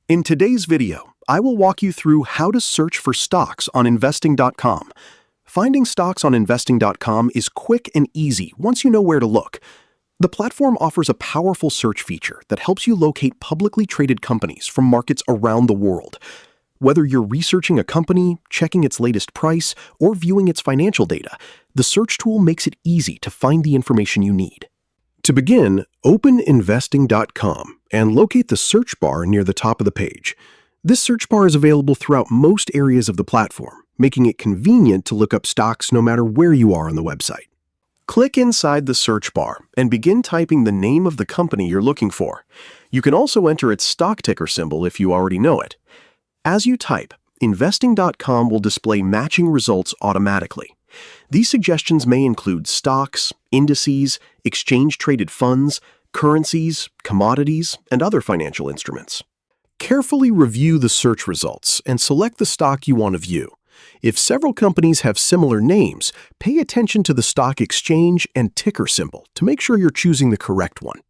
In today's video, I will walk you through how to search for stocks on investing.com. Finding stocks on investing.com is quick and easy once you know where to look. The platform offers a powerful search feature that helps you locate publicly traded companies from markets around the world. Whether you're researching a company, checking its latest price, or viewing its financial data, the search tool makes it easy to find the information you need. To begin, open investing.com and locate the search bar near the top of the page. This search bar is available throughout most areas of the platform, making it convenient to look up stocks no matter where you are on the website. Click inside the search bar and begin typing the name of the company you're looking for. You can also enter its stock ticker symbol if you already know it. As you type, investing.com will display matching results automatically. These suggestions may include stocks, indices, exchange-traded funds, currencies, commodities, and other financial instruments. Carefully review the search results and select the stock you want to view. If several companies have similar names, pay attention to the stock exchange and ticker symbol to make sure you're choosing the correct one.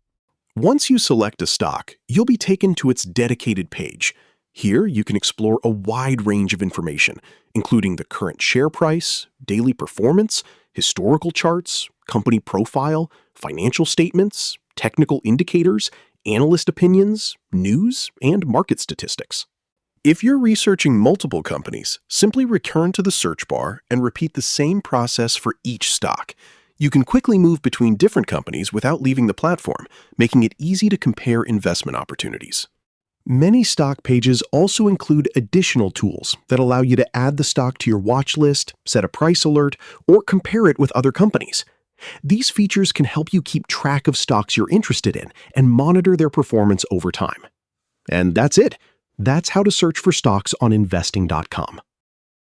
Once you select a stock, you'll be taken to its dedicated page. Here, you can explore a wide range of information, including the current share price, daily performance, historical charts, company profile, financial statements, technical indicators, analyst opinions, news, and market statistics. If you're researching multiple companies, simply return to the search bar and repeat the same process for each stock. You can quickly move between different companies without leaving the platform, making it easy to compare investment opportunities. Many stock pages also include additional tools that allow you to add the stock to your watch list, set a price alert, or compare it with other companies. These features can help you keep track of stocks you're interested in and monitor their performance over time. And that's it. That's how to search for stocks on investing.com.